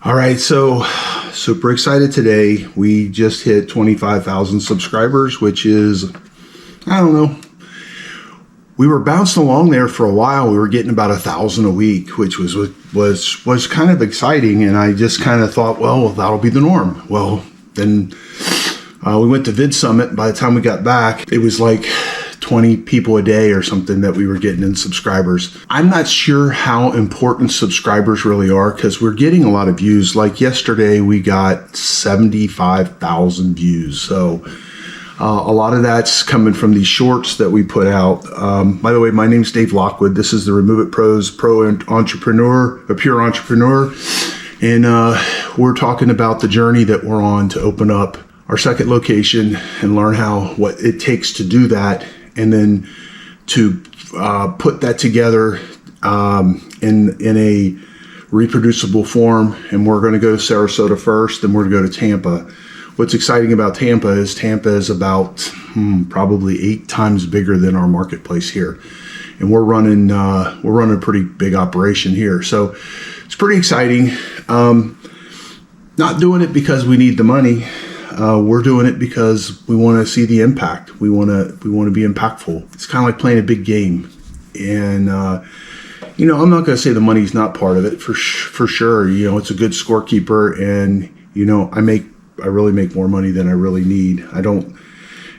All right, so super excited today. We just hit 25,000 subscribers, which is, I don't know. We were bouncing along there for a while. We were getting about 1,000 a week, which was kind of exciting. And I just kind of thought, well, that'll be the norm. Well, then we went to Vid Summit. By the time we got back, it was like 20 people a day or something that we were getting in subscribers. I'm not sure how important subscribers really are because we're getting a lot of views. Like yesterday, we got 75,000 views. So a lot of that's coming from these shorts that we put out. By the way, my name's Dave Lockwood. This is the Remove It Pros Pro Entrepreneur, a pure entrepreneur. And we're talking about the journey that we're on to open up our second location and learn what it takes to do that. And then to put that together in a reproducible form. And we're going to go to Sarasota first, then we're going to go to Tampa. What's exciting about Tampa is about probably 8 times bigger than our marketplace here. And we're running a pretty big operation here. So it's pretty exciting. Not doing it because we need the money. We're doing it because we want to see the impact. We want to be impactful. It's kind of like playing a big game. And, I'm not going to say the money's not part of it for sure. It's a good scorekeeper and, I really make more money than I really need. I don't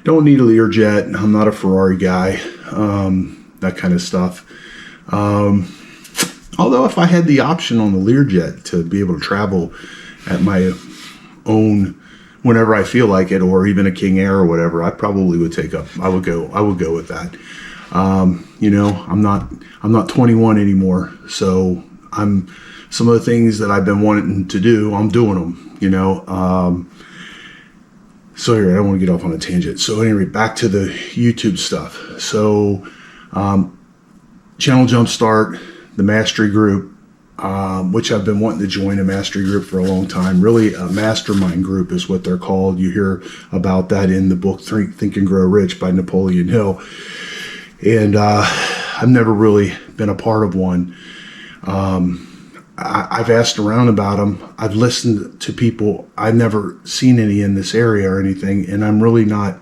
need a Learjet. I'm not a Ferrari guy, that kind of stuff. Although if I had the option on the Learjet to be able to travel at my own whenever I feel like it, or even a King Air or whatever, I probably would I would go with that. I'm not 21 anymore. So some of the things that I've been wanting to do, I'm doing them, so here, I don't want to get off on a tangent. So anyway, back to the YouTube stuff. So, Channel Jumpstart, the Mastery Group, which I've been wanting to join a mastery group for a long time. Really, a mastermind group is what they're called. You hear about that in the book Think and Grow Rich by Napoleon Hill. And I've never really been a part of one. I've asked around about them. I've listened to people. I've never seen any in this area or anything. And I'm really not,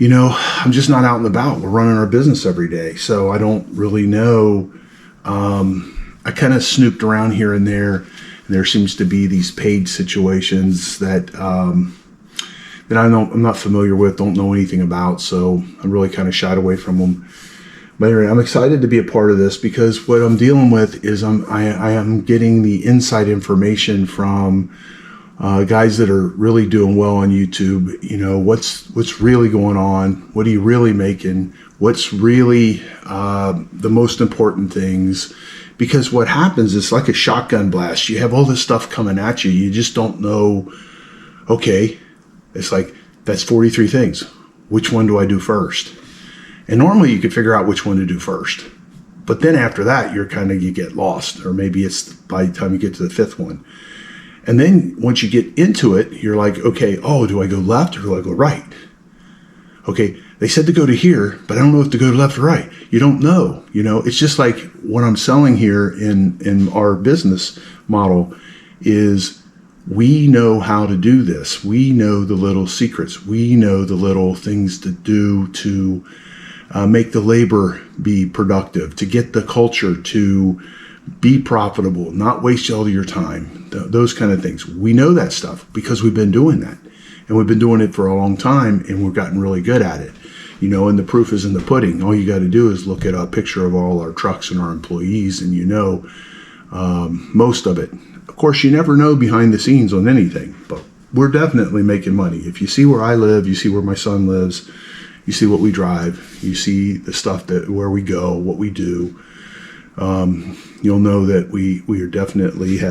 I'm just not out and about. We're running our business every day. So I don't really know. I kind of snooped around here and there. And there seems to be these paid situations that I'm not familiar with, don't know anything about. So I'm really kind of shied away from them. But anyway, I'm excited to be a part of this because what I'm dealing with is I am getting the inside information from guys that are really doing well on YouTube. What's really going on? What are you really making? What's really the most important things? Because what happens is like a shotgun blast. You have all this stuff coming at you. You just don't know. Okay, it's like that's 43 things. Which one do I do first? And normally you could figure out which one to do first. But then after that, you get lost. Or maybe it's by the time you get to the 5th one. And then once you get into it, you're like, okay, do I go left or do I go right? Okay, they said to go to here, but I don't know if to go left or right. You don't know. It's just like what I'm selling here in our business model is we know how to do this. We know the little secrets. We know the little things to do to make the labor be productive, to get the culture to be profitable, not waste all of your time, those kind of things. We know that stuff because we've been doing that. And we've been doing it for a long time, and we've gotten really good at it. And the proof is in the pudding. All you got to do is look at a picture of all our trucks and our employees, and most of it. Of course, you never know behind the scenes on anything, but we're definitely making money. If you see where I live, you see where my son lives, you see what we drive, you see the stuff where we go, what we do. You'll know that we are definitely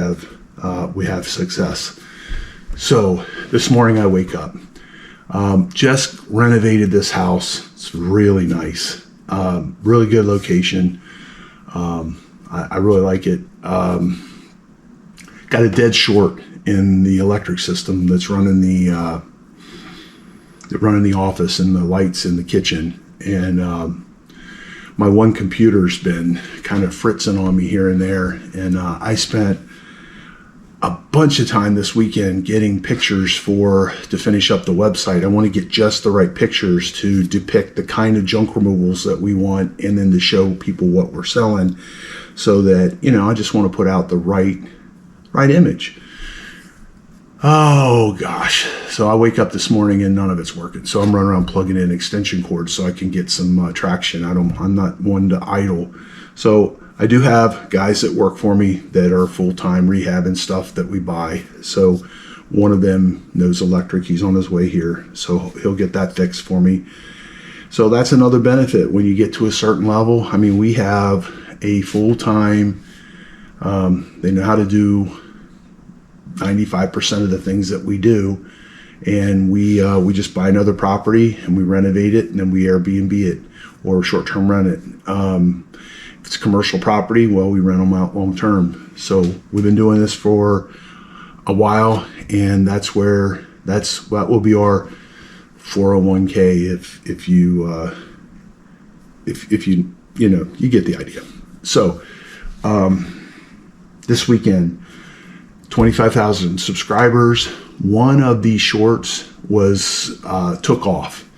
we have success. So this morning I wake up, just renovated this house. It's really nice, really good location. I really like it. Got a dead short in the electric system that's running the office and the lights in the kitchen. And my one computer's been kind of fritzing on me here and there. And I spent a bunch of time this weekend getting pictures to finish up the website. I want to get just the right pictures to depict the kind of junk removals that we want, and then to show people what we're selling, so that, you know, I just want to put out the right image. Oh gosh. So I wake up this morning and none of it's working. So I'm running around plugging in extension cords so I can get some traction. I'm not one to idle. So I do have guys that work for me that are full-time rehabbing stuff that we buy. So one of them knows electric. He's on his way here, so he'll get that fixed for me. So that's another benefit when you get to a certain level. I mean, we have a full-time, they know how to do 95% of the things that we do, and we just buy another property and we renovate it, and then we Airbnb it or short-term rent it. If it's a commercial property, well, we rent them out long-term. So we've been doing this for a while, and that will be our 401k if you you get the idea. So this weekend, 25,000 subscribers. One of these shorts was took off.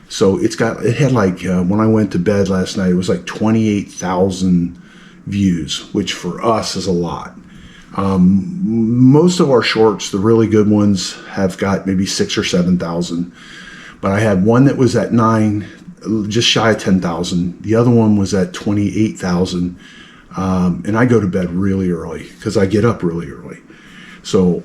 So it had like, when I went to bed last night, it was like 28,000 views, which for us is a lot. Most of our shorts, the really good ones, have got maybe 6,000 or 7,000. But I had one that was at 9, just shy of 10,000. The other one was at 28,000. And I go to bed really early because I get up really early. So,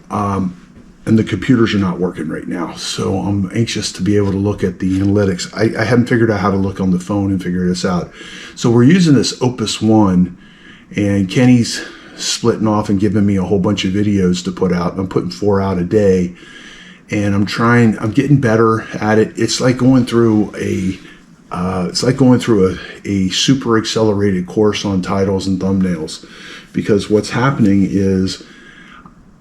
and the computers are not working right now. So I'm anxious to be able to look at the analytics. I haven't figured out how to look on the phone and figure this out. So we're using this Opus One, and Kenny's splitting off and giving me a whole bunch of videos to put out. I'm putting 4 out a day, and I'm getting better at it. It's like going through a super accelerated course on titles and thumbnails, because what's happening is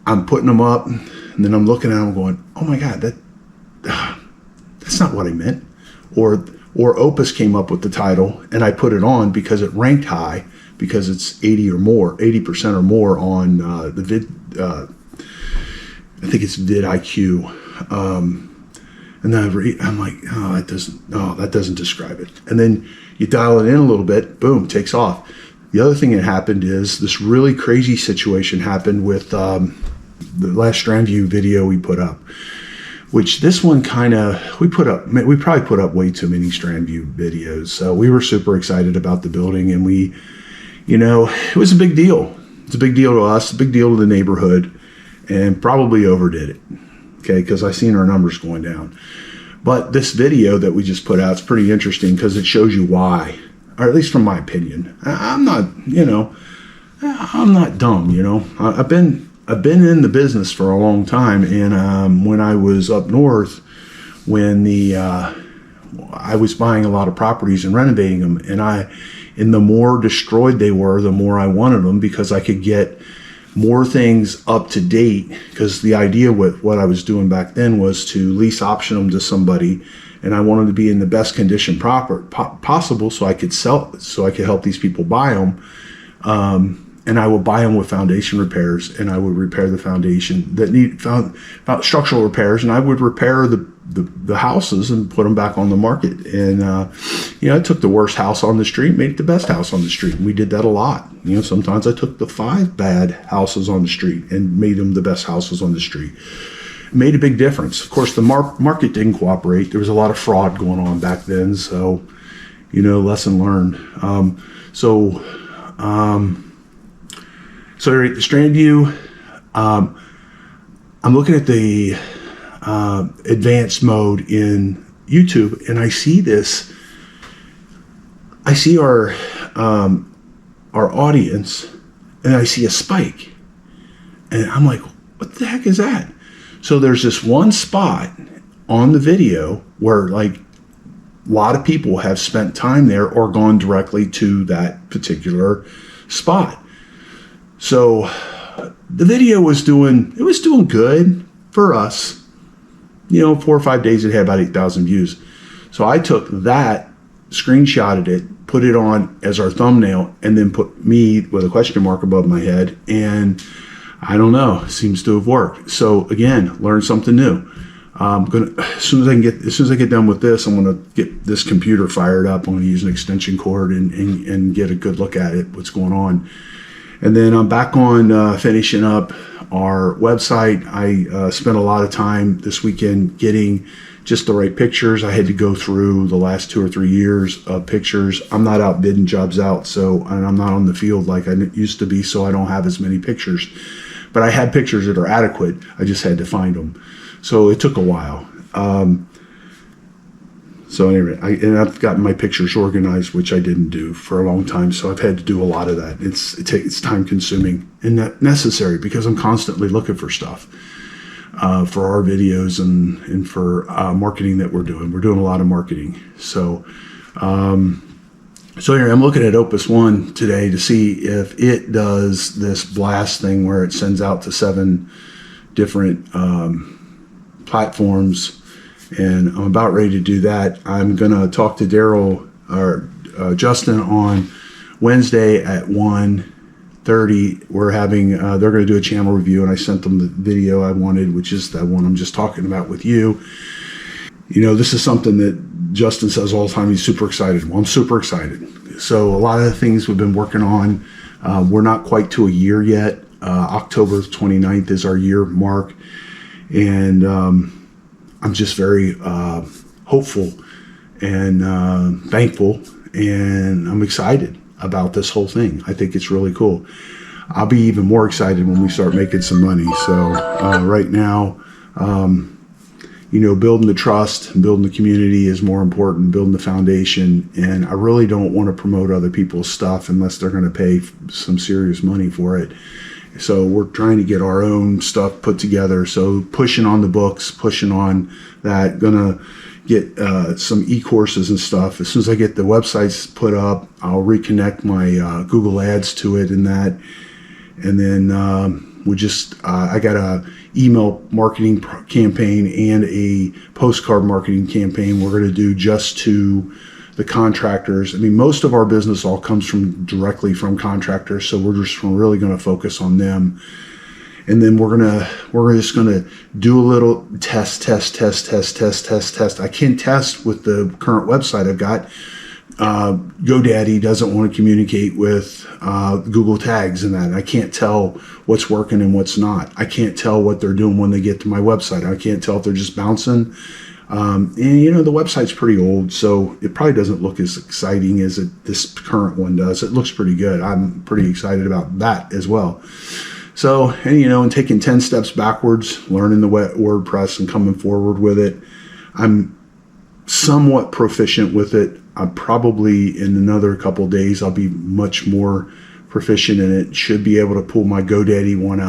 I'm putting them up, and then I'm looking at them going, oh my God, that's not what I meant. Or Opus came up with the title and I put it on because it ranked high, because it's 80% or more on the vid, I think it's vidIQ. And then I'm like, that doesn't describe it. And then you dial it in a little bit, boom, takes off. The other thing that happened is this really crazy situation happened with the last StrandView video we put up, which this one we probably put up way too many StrandView videos. So we were super excited about the building, and it was a big deal. It's a big deal to us, a big deal to the neighborhood, and probably overdid it. Okay, because I seen our numbers going down. But this video that we just put out is pretty interesting because it shows you why, or at least from my opinion. I'm not dumb. I've been in the business for a long time, and when I was up north, when I was buying a lot of properties and renovating them, and the more destroyed they were, the more I wanted them, because I could get more things up to date. Because the idea with what I was doing back then was to lease option them to somebody, and I wanted to be in the best condition possible so I could help these people buy them. And I would buy them with foundation repairs, and I would repair the foundation that need structural repairs, and I would repair the houses and put them back on the market. And I took the worst house on the street, made it the best house on the street. And we did that a lot. Sometimes I took the 5 bad houses on the street and made them the best houses on the street. It made a big difference. Of course, the market didn't cooperate. There was a lot of fraud going on back then, so lesson learned. So the StrandView, I'm looking at the advanced mode in YouTube, and I see this. I see our audience, and I see a spike, and I'm like, what the heck is that? So there's this one spot on the video where like a lot of people have spent time there or gone directly to that particular spot. So the video was doing good for us. 4 or 5 days it had about 8,000 views. So I took that, screenshotted it, put it on as our thumbnail, and then put me with a question mark above my head. And I don't know. Seems to have worked. So again, learn something new. I'm gonna, as soon as I get done with this, I'm gonna get this computer fired up. I'm gonna use an extension cord and get a good look at it, what's going on. And then I'm back on finishing up our website. I spent a lot of time this weekend getting just the right pictures. I had to go through the last 2 or 3 years of pictures. I'm not out bidding jobs out, and I'm not on the field like I used to be, so I don't have as many pictures. But I had pictures that are adequate. I just had to find them. So it took a while. So anyway, I've gotten my pictures organized, which I didn't do for a long time. So I've had to do a lot of that. It's time consuming and necessary because I'm constantly looking for stuff for our videos and for marketing that we're doing. We're doing a lot of marketing. So here I'm looking at Opus One today to see if it does this blast thing where it sends out to 7 different platforms. And I'm about ready to do that. I'm going to talk to Daryl or Justin on Wednesday at 1:30. We're having, they're going to do a channel review, and I sent them the video I wanted, which is that one I'm just talking about with you. You know, this is something that Justin says all the time. He's super excited. Well, I'm super excited. So a lot of the things we've been working on, we're not quite to a year yet. October 29th is our year mark. And I'm just very hopeful and thankful, and I'm excited about this whole thing. I think it's really cool. I'll be even more excited when we start making some money. So right now, you know, building the trust and building the community is more important, building the foundation. And I really don't want to promote other people's stuff unless they're going to pay some serious money for it. So we're trying to get our own stuff put together. So pushing on the books, pushing on that, gonna get some e-courses and stuff. As soon as I get the websites put up, I'll reconnect my Google Ads to it and that. And then I got a email marketing campaign and a postcard marketing campaign we're gonna do just to the contractors. I mean, most of our business all comes directly from contractors, so we're really going to focus on them. And then we're just gonna do a little test. I can test with the current website I've got. GoDaddy doesn't want to communicate with Google tags and that. I can't tell what's working and what's not. I can't tell what they're doing when they get to my website. I can't tell if they're just bouncing. And you know, the website's pretty old, so it probably doesn't look as exciting as this current one does. It looks pretty good. I'm pretty excited about that as well. So, and you know, and taking 10 steps backwards, learning the WordPress and coming forward with it. I'm somewhat proficient with it. I probably in another couple of days I'll be much more proficient in it. Should be able to pull my GoDaddy one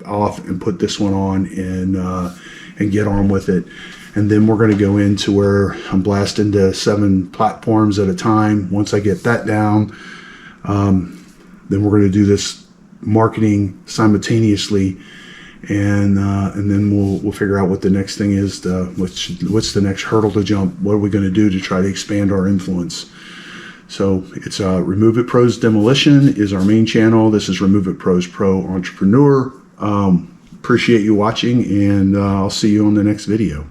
off and put this one on and get on with it. And then we're going to go into where I'm blasting to 7 platforms at a time. Once I get that down, then we're going to do this marketing simultaneously, and then we'll figure out what the next thing is. What's the next hurdle to jump? What are we going to do to try to expand our influence? So it's Remove It Pros Demolition is our main channel. This is Remove It Pros Pro Entrepreneur. Appreciate you watching, and I'll see you on the next video.